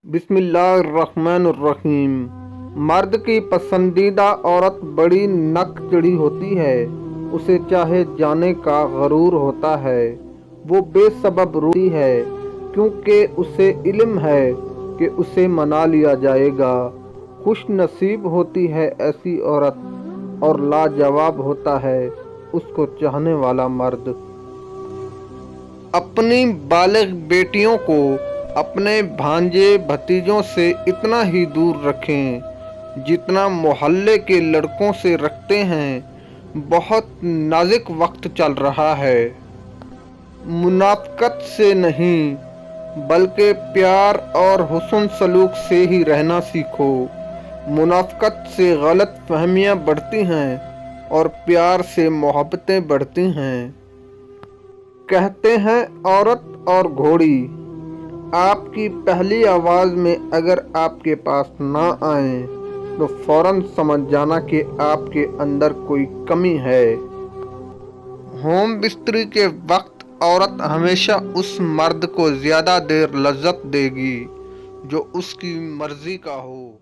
بسم اللہ الرحمن الرحیم۔ مرد کی پسندیدہ عورت بڑی نک چڑھی ہوتی ہے، اسے چاہے جانے کا غرور ہوتا ہے، وہ بے سبب روتی ہے کیونکہ اسے علم ہے کہ اسے منا لیا جائے گا۔ خوش نصیب ہوتی ہے ایسی عورت اور لاجواب ہوتا ہے اس کو چاہنے والا مرد۔ اپنی بالغ بیٹیوں کو اپنے بھانجے بھتیجوں سے اتنا ہی دور رکھیں جتنا محلے کے لڑکوں سے رکھتے ہیں۔ بہت نازک وقت چل رہا ہے۔ منافقت سے نہیں بلکہ پیار اور حسن سلوک سے ہی رہنا سیکھو۔ منافقت سے غلط فہمیاں بڑھتی ہیں اور پیار سے محبتیں بڑھتی ہیں۔ کہتے ہیں عورت اور گھوڑی، آپ کی پہلی آواز میں اگر آپ کے پاس نہ آئیں تو فوراً سمجھ جانا کہ آپ کے اندر کوئی کمی ہے۔ ہوم بستری کے وقت عورت ہمیشہ اس مرد کو زیادہ دیر لذت دے گی جو اس کی مرضی کا ہو۔